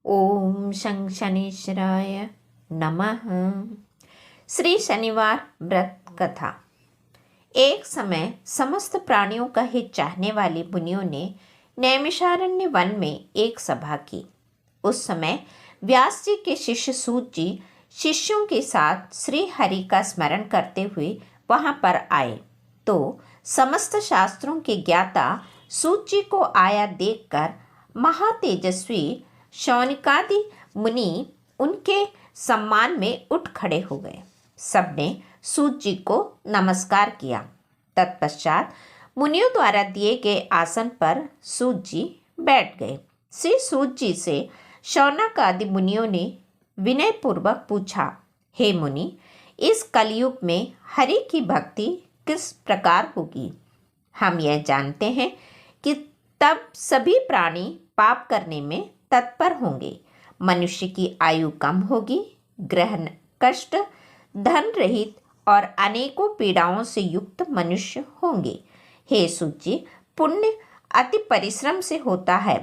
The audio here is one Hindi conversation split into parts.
ओम शं शनिश्चराय नमः। श्री शनिवार व्रत कथा। एक समय समस्त प्राणियों का हित चाहने वाले मुनियों ने नैमिषारण्य वन में एक सभा की। उस समय व्यास जी के शिष्य सूत जी शिष्यों के साथ श्री हरि का स्मरण करते हुए वहां पर आए तो समस्त शास्त्रों के ज्ञाता सूत जी को आया देखकर महातेजस्वी शौनकादि मुनि उनके सम्मान में उठ खड़े हो गए। सबने सूत जी को नमस्कार किया। तत्पश्चात मुनियों द्वारा दिए गए आसन पर सूत जी बैठ गए। श्री सूत जी से शौनक आदि मुनियों ने विनय पूर्वक पूछा, हे मुनि, इस कलयुग में हरि की भक्ति किस प्रकार होगी? हम यह जानते हैं कि तब सभी प्राणी पाप करने में तत्पर होंगे। मनुष्य की आयु कम होगी, ग्रह कष्ट, धन रहित और अनेकों पीड़ाओं से युक्त मनुष्य होंगे। हे सूत जी, पुण्य अति परिश्रम से होता है।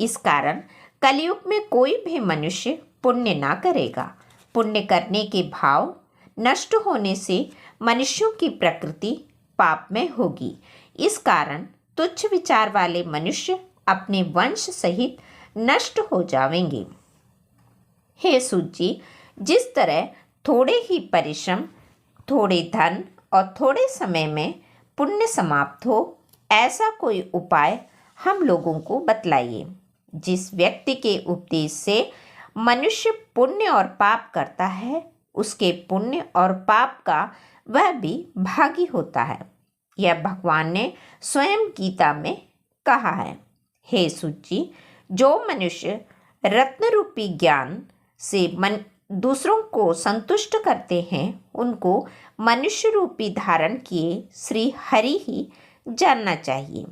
इस कारण कलयुग में कोई भी मनुष्य पुण्य ना करेगा। पुण्य करने के भाव नष्ट होने से मनुष्यों की प्रकृति पापमय होगी। इस कारण तुच्छ विचार वाले मनुष्य अपने वंश सहित नष्ट हो जाएंगे। हे सूत जी, जिस तरह थोड़े ही परिश्रम, थोड़े धन और थोड़े समय में पुण्य समाप्त हो, ऐसा कोई उपाय हम लोगों को बतलाइए। जिस व्यक्ति के उपदेश से मनुष्य पुण्य और पाप करता है, उसके पुण्य और पाप का वह भी भागी होता है। यह भगवान ने स्वयं गीता में कहा है। हे सूत जी, जो मनुष्य रत्न रूपी ज्ञान से दूसरों को संतुष्ट करते हैं, उनको मनुष्य रूपी धारण किए श्री हरि ही जानना चाहिए।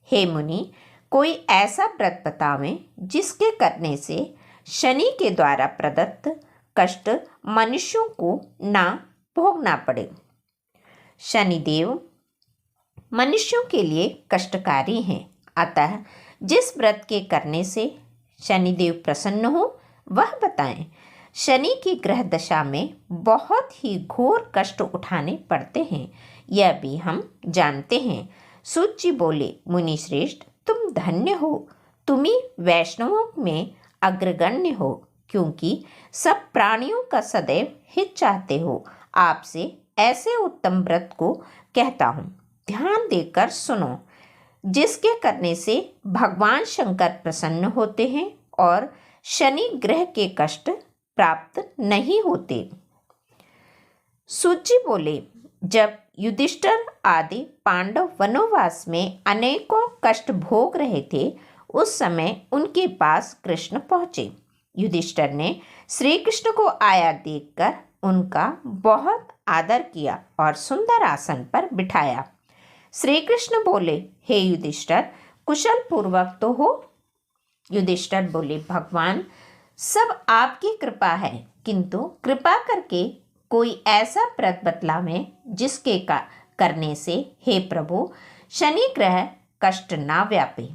हे मुनि, कोई ऐसा व्रत बतावें जिसके करने से शनि के द्वारा प्रदत्त कष्ट मनुष्यों को ना भोगना पड़े। शनिदेव मनुष्यों के लिए कष्टकारी हैं, अतः जिस व्रत के करने से शनिदेव प्रसन्न हो वह बताएं। शनि की ग्रह दशा में बहुत ही घोर कष्ट उठाने पड़ते हैं, यह भी हम जानते हैं। सूत जी बोले, मुनि श्रेष्ठ, तुम धन्य हो, तुम ही वैष्णवों में अग्रगण्य हो, क्योंकि सब प्राणियों का सदैव हित चाहते हो। आपसे ऐसे उत्तम व्रत को कहता हूँ, ध्यान देकर सुनो, जिसके करने से भगवान शंकर प्रसन्न होते हैं और शनि ग्रह के कष्ट प्राप्त नहीं होते। सूत जी बोले, जब युधिष्ठिर आदि पांडव वनवास में अनेकों कष्ट भोग रहे थे, उस समय उनके पास कृष्ण पहुँचे। युधिष्ठिर ने श्री कृष्ण को आया देखकर उनका बहुत आदर किया और सुंदर आसन पर बिठाया। श्री कृष्ण बोले, हे युधिष्ठिर, कुशल पूर्वक तो हो? युधिष्ठिर बोले, भगवान, सब आपकी कृपा है, किंतु कृपा करके कोई ऐसा व्रत बतलावें जिसके करने से, हे प्रभु, शनि ग्रह कष्ट ना व्यापे।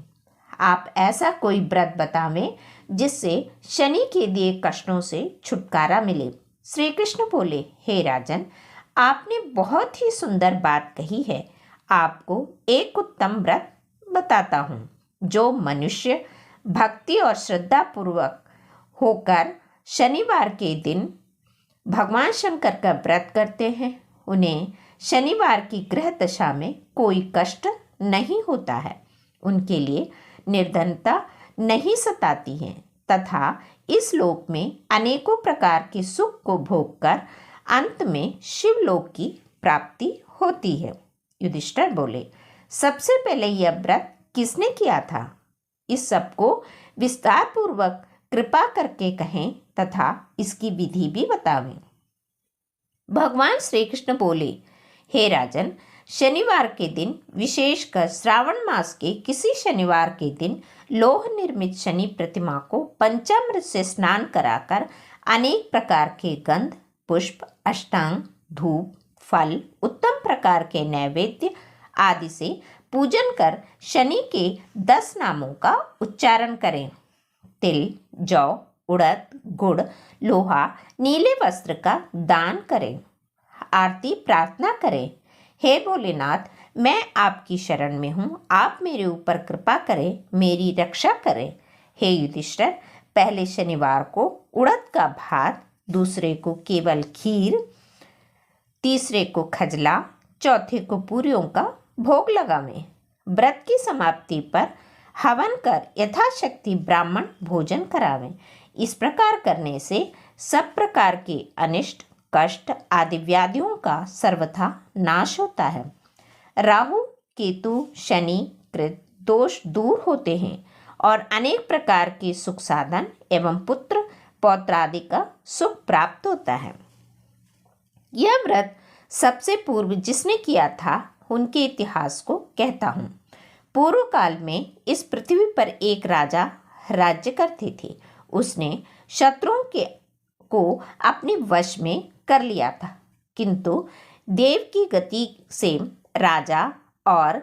आप ऐसा कोई व्रत बतावें जिससे शनि के दिए कष्टों से छुटकारा मिले। श्री कृष्ण बोले, हे राजन, आपने बहुत ही सुंदर बात कही है। आपको एक उत्तम व्रत बताता हूँ। जो मनुष्य भक्ति और श्रद्धा पूर्वक होकर शनिवार के दिन भगवान शंकर का व्रत करते हैं, उन्हें शनिवार की ग्रह दशा में कोई कष्ट नहीं होता है। उनके लिए निर्धनता नहीं सताती है तथा इस लोक में अनेकों प्रकार के सुख को भोगकर अंत में शिवलोक की प्राप्ति होती है। युधिष्ठिर बोले, सबसे पहले यह व्रत किसने किया था? इस सब को विस्तार पूर्वक कृपा करके कहें तथा इसकी विधि भी बतावें। भगवान श्री कृष्ण बोले, हे राजन, शनिवार के दिन, विशेषकर श्रावण मास के किसी शनिवार के दिन, लोह निर्मित शनि प्रतिमा को पंचामृत से स्नान कराकर अनेक प्रकार के गंध, पुष्प, अष्टांग, धूप, फल, उत्तम प्रकार के नैवेद्य आदि से पूजन कर शनि के 10 नामों का उच्चारण करें। तिल, जौ, उड़द, गुड़, लोहा, नीले वस्त्र का दान करें, आरती प्रार्थना करें। हे भोलेनाथ, मैं आपकी शरण में हूँ, आप मेरे ऊपर कृपा करें, मेरी रक्षा करें। हे युधिष्ठिर, पहले शनिवार को उड़द का भात, दूसरे को केवल खीर, तीसरे को खजला, चौथे को पूरियों का भोग लगावें। व्रत की समाप्ति पर हवन कर यथाशक्ति ब्राह्मण भोजन करावें। इस प्रकार करने से सब प्रकार के अनिष्ट, कष्ट आदि व्याधियों का सर्वथा नाश होता है। राहु, केतु, शनि, कृत दोष दूर होते हैं और अनेक प्रकार के सुख साधन एवं पुत्र पौत्र आदि का सुख प्राप्त होता है। यह व्रत सबसे पूर्व जिसने किया था उनके इतिहास को कहता हूँ। पूर्व काल में इस पृथ्वी पर एक राजा राज्य करते थे। उसने शत्रुओं को अपने वश में कर लिया था, किंतु देव की गति से राजा और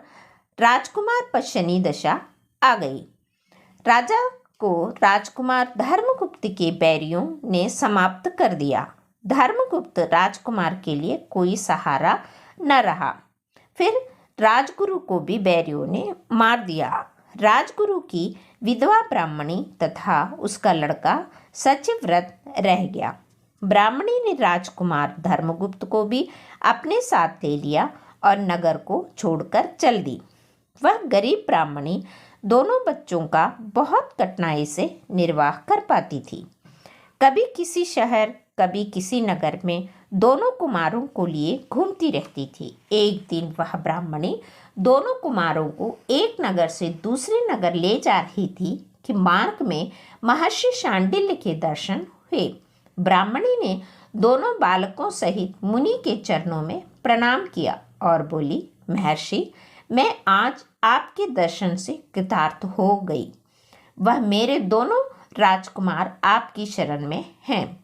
राजकुमार पर शनि दशा आ गई। राजा को राजकुमार धर्मगुप्त के बैरियों ने समाप्त कर दिया। धर्मगुप्त राजकुमार के लिए कोई सहारा न रहा। फिर राजगुरु को भी बैरियों ने मार दिया। राजगुरु की विधवा ब्राह्मणी तथा उसका लड़का सचिव्रत रह गया। ब्राह्मणी ने राजकुमार धर्मगुप्त को भी अपने साथ ले लिया और नगर को छोड़कर चल दी। वह गरीब ब्राह्मणी दोनों बच्चों का बहुत कठिनाई से निर्वाह कर पाती थी। कभी किसी शहर, कभी किसी नगर में दोनों कुमारों को लिए घूमती रहती थी। एक दिन वह ब्राह्मणी दोनों कुमारों को एक नगर से दूसरे नगर ले जा रही थी कि मार्ग में महर्षि शांडिल्य के दर्शन हुए। ब्राह्मणी ने दोनों बालकों सहित मुनि के चरणों में प्रणाम किया और बोली, महर्षि, मैं आज आपके दर्शन से कृतार्थ हो गई। वह मेरे दोनों राजकुमार आपकी शरण में हैं,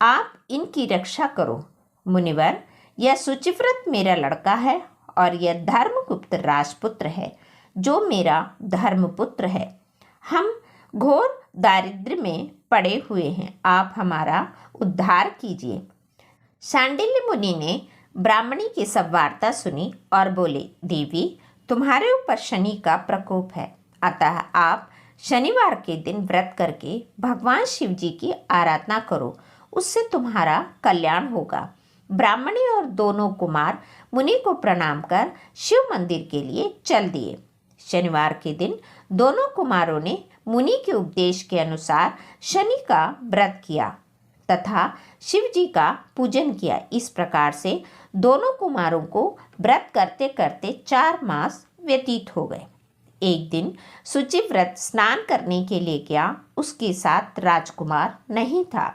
आप इनकी रक्षा करो। मुनिवर, यह सुचिव्रत मेरा लड़का है और यह धर्मगुप्त राजपुत्र है, जो मेरा धर्मपुत्र है। हम घोर दारिद्र्य में पड़े हुए हैं, आप हमारा उद्धार कीजिए। शांडिल्य मुनि ने ब्राह्मणी की सब वार्ता सुनी और बोले, देवी, तुम्हारे ऊपर शनि का प्रकोप है, अतः आप शनिवार के दिन व्रत करके भगवान शिव जी की आराधना करो, उससे तुम्हारा कल्याण होगा। ब्राह्मणी और दोनों कुमार मुनि को प्रणाम कर शिव मंदिर के लिए चल दिए। शनिवार के दिन दोनों कुमारों ने मुनि के उपदेश के अनुसार शनि का व्रत किया तथा शिव जी का पूजन किया। इस प्रकार से दोनों कुमारों को व्रत करते करते 4 मास व्यतीत हो गए। एक दिन सुचिव्रत स्नान करने के लिए गया। उसके साथ राजकुमार नहीं था।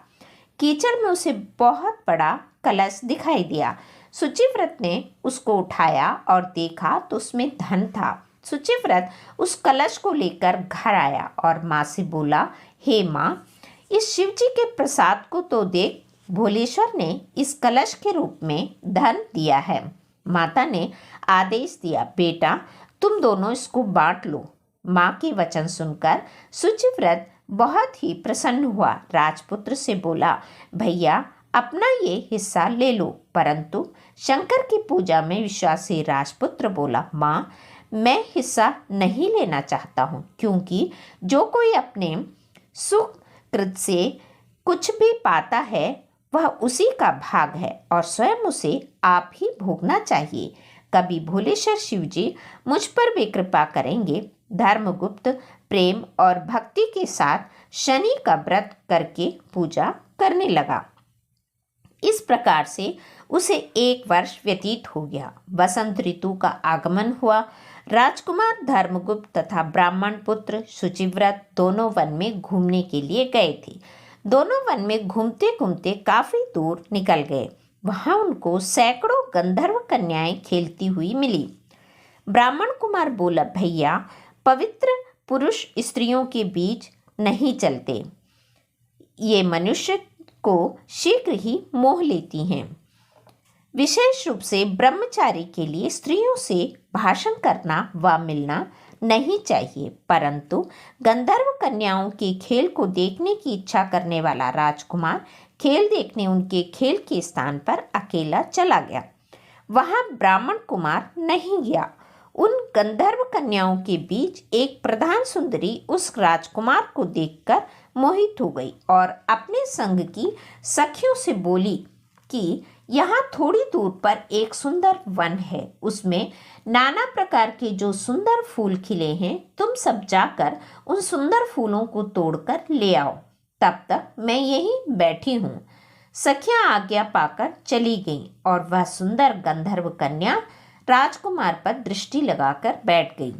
कीचड़ में उसे बहुत बड़ा कलश दिखाई दिया। सुचिव्रत ने उसको उठाया और देखा तो उसमें धन था। सुचिव्रत उस कलश को लेकर घर आया और माँ से बोला, हे माँ, इस शिव जी के प्रसाद को तो देख, भोलेश्वर ने इस कलश के रूप में धन दिया है। माता ने आदेश दिया, बेटा, तुम दोनों इसको बांट लो। माँ के वचन सुनकर सुचिव्रत बहुत ही प्रसन्न हुआ। राजपुत्र से बोला, भैया, अपना ये हिस्सा ले लो। परंतु शंकर की पूजा में विश्वासी राजपुत्र बोला, माँ, मैं हिस्सा नहीं लेना चाहता हूँ, क्योंकि जो कोई अपने सुकृत से कुछ भी पाता है वह उसी का भाग है और स्वयं उसे आप ही भोगना चाहिए। कभी भोलेश्वर शिव जी मुझ पर भी कृपा करेंगे। धर्मगुप्त प्रेम और भक्ति के साथ शनि का व्रत करके पूजा करने लगा। इस प्रकार से उसे 1 वर्ष व्यतीत हो गया। वसंत ऋतु का आगमन हुआ। राजकुमार धर्मगुप्त तथा ब्राह्मण पुत्र सुचिव्रत दोनों वन में घूमने के लिए गए थे। दोनों वन में घूमते घूमते काफी दूर निकल गए। वहां उनको सैकड़ों गंधर्व कन्याएं खेलती हुई मिली। ब्राह्मण कुमार बोला, भैया, पवित्र पुरुष स्त्रियों के बीच नहीं चलते, ये मनुष्य को शीघ्र ही मोह लेती हैं। विशेष रूप से ब्रह्मचारी के लिए स्त्रियों से भाषण करना व मिलना नहीं चाहिए, परंतु गंधर्व कन्याओं के खेल को देखने की इच्छा करने वाला राजकुमार खेल देखने उनके खेल के स्थान पर अकेला चला गया। वहां ब्राह्मण कुमार नहीं गया। उन गंधर्व कन्याओं के बीच एक प्रधान सुंदरी उस राजकुमार को देखकर मोहित हो गई और अपने संग की सखियों से बोली कि यहाँ थोड़ी दूर पर एक सुंदर वन है, उसमें नाना प्रकार के जो सुंदर फूल खिले हैं, तुम सब जाकर उन सुंदर फूलों को तोड़कर ले आओ, तब तक मैं यहीं बैठी हूँ। सखियां आज्ञा पाकर चली गईं और वह सुंदर गंधर्व कन्या राजकुमार पर दृष्टि लगाकर बैठ गई।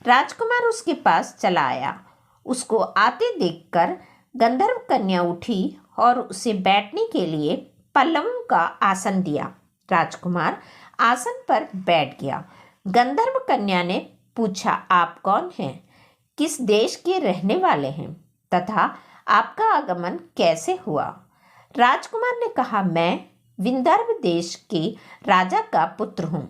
राजकुमार उसके पास चला आया। उसको आते देखकर गंधर्व कन्या उठी और उसे बैठने के लिए पल्लवों का आसन दिया। राजकुमार आसन पर बैठ गया। गंधर्व कन्या ने पूछा, आप कौन हैं? किस देश के रहने वाले हैं तथा आपका आगमन कैसे हुआ? राजकुमार ने कहा, मैं विंदर्भ देश के राजा का पुत्र हूँ।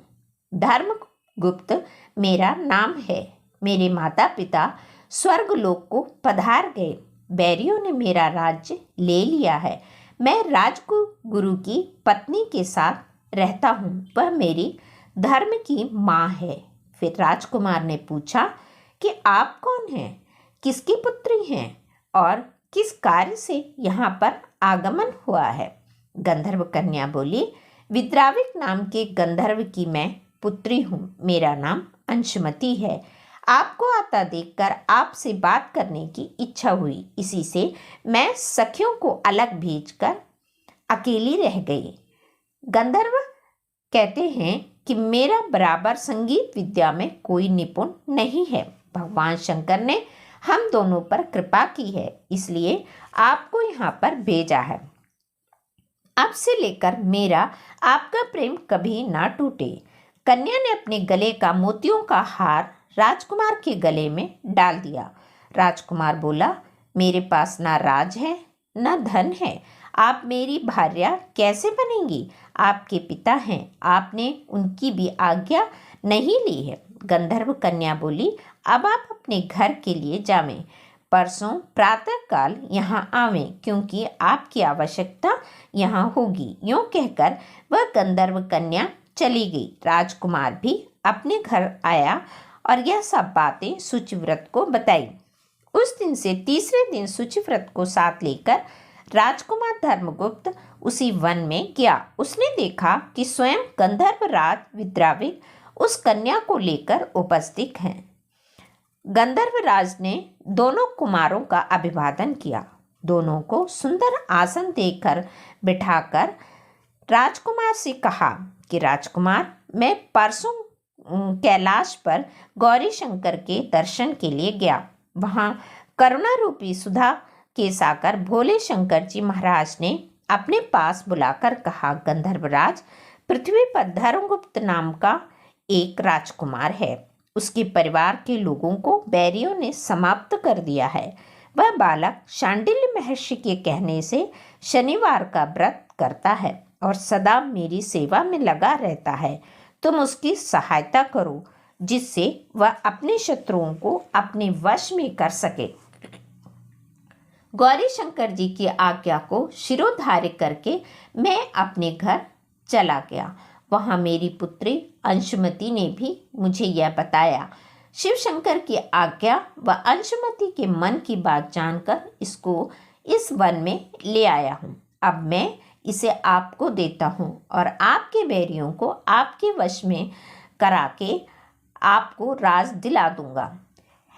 धर्मगुप्त मेरा नाम है। मेरे माता पिता स्वर्गलोक को पधार गए। बैरियों ने मेरा राज्य ले लिया है। मैं राजगुरु की पत्नी के साथ रहता हूँ। वह मेरी धर्म की माँ है। फिर राजकुमार ने पूछा कि आप कौन हैं, किसकी पुत्री हैं और किस कार्य से यहाँ पर आगमन हुआ है? गंधर्व कन्या बोली, विद्राविक नाम के गंधर्व की मैं पुत्री हूँ। मेरा नाम अंशुमति है। आपको आता देखकर आपसे बात करने की इच्छा हुई, इसी से मैं सखियों को अलग भेजकर अकेली रह गई। गंधर्व कहते हैं कि मेरा बराबर संगीत विद्या में कोई निपुण नहीं है। भगवान शंकर ने हम दोनों पर कृपा की है, इसलिए आपको यहाँ पर भेजा है। अब से लेकर मेरा आपका प्रेम कभी ना टूटे। कन्या ने अपने गले का मोतियों का हार राजकुमार के गले में डाल दिया। राजकुमार बोला, मेरे पास ना राज है ना धन है, आप मेरी भार्या कैसे बनेंगी? आपके पिता हैं, आपने उनकी भी आज्ञा नहीं ली है। गंधर्व कन्या बोली, अब आप अपने घर के लिए जावें। परसों प्रातःकाल यहाँ आवें, क्योंकि आपकी आवश्यकता यहाँ होगी। यूँ कहकर वह गंधर्व कन्या चली गई। राजकुमार भी अपने घर आया और यह सब बातें शुचिव्रत को बताई। उस दिन से तीसरे दिन शुचिव्रत को साथ लेकर राजकुमार धर्मगुप्त उसी वन में गया। उसने देखा कि स्वयं गंधर्व राज विद्राविक उस कन्या को लेकर उपस्थित हैं। गंधर्व राज ने दोनों कुमारों का अभिवादन किया। दोनों को सुंदर आसन देकर बिठाकर राजकुमार से कहा कि राजकुमार, मैं परसों कैलाश पर गौरी शंकर के दर्शन के लिए गया। वहाँ करुणा रूपी सुधा के साकर भोले शंकर जी महाराज ने अपने पास बुलाकर कहा, गंधर्वराज, पृथ्वी पर धर्मगुप्त नाम का एक राजकुमार है। उसके परिवार के लोगों को बैरियों ने समाप्त कर दिया है। वह बालक शांडिल्य महर्षि के कहने से शनिवार का व्रत करता है और सदा मेरी सेवा में लगा रहता है। तुम उसकी सहायता करो, जिससे वह अपने शत्रुओं को अपने वश में कर सके। गौरी शंकर जी की आज्ञा को शिरोधार्य करके मैं अपने घर चला गया। वहाँ मेरी पुत्री अंशुमति ने भी मुझे यह बताया। शिव शंकर की आज्ञा व अंशुमति के मन की बात जानकर इसको इस वन में ले आया हूँ। अब मैं इसे आपको देता हूँ और आपके बैरियों को आपके वश में करा के आपको राज दिला दूंगा।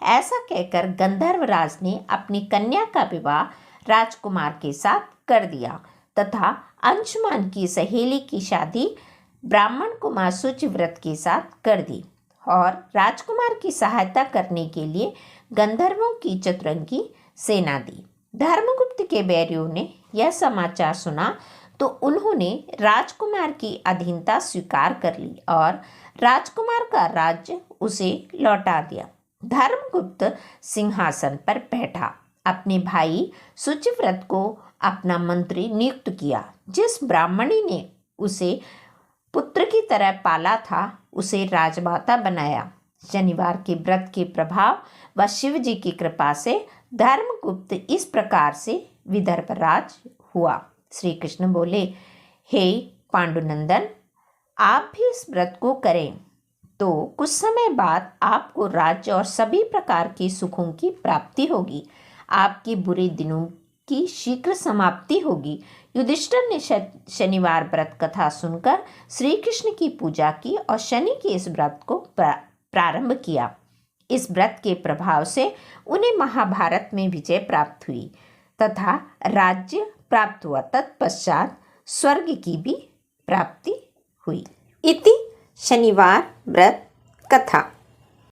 ऐसा कहकर गंधर्वराज ने अपनी कन्या का विवाह राजकुमार के साथ कर दिया तथा अंशुमान की सहेली की शादी ब्राह्मण कुमार शुचिव्रत के साथ कर दी और राजकुमार की सहायता करने के लिए गंधर्वों की चतुरंगी सेना दी। धर्मगुप्त के बैरियों ने यह समाचार सुना तो उन्होंने राजकुमार की अधीनता स्वीकार कर ली और राजकुमार का राज्य उसे लौटा दिया। धर्मगुप्त सिंहासन पर बैठा। अपने भाई शुचिव्रत को अपना मंत्री नियुक्त किया। जिस ब्राह्मणी ने उसे पुत्र की तरह पाला था, उसे राजमाता बनाया। शनिवार के व्रत के प्रभाव व शिव जी की कृपा से धर्मगुप्त इस प्रकार से विदर्भराज हुआ। श्री कृष्ण बोले, हे पांडुनंदन, आप भी इस व्रत को करें तो कुछ समय बाद आपको राज्य और सभी प्रकार के सुखों की प्राप्ति होगी। आपके बुरे दिनों की शीघ्र समाप्ति होगी। युधिष्ठिर ने शनिवार व्रत कथा सुनकर श्री कृष्ण की पूजा की और शनि के इस व्रत को प्रारंभ किया। इस व्रत के प्रभाव से उन्हें महाभारत में विजय प्राप्त हुई तथा राज्य प्राप्त हुआ। तत्पश्चात स्वर्ग की भी प्राप्ति हुई। इति शनिवार व्रत कथा।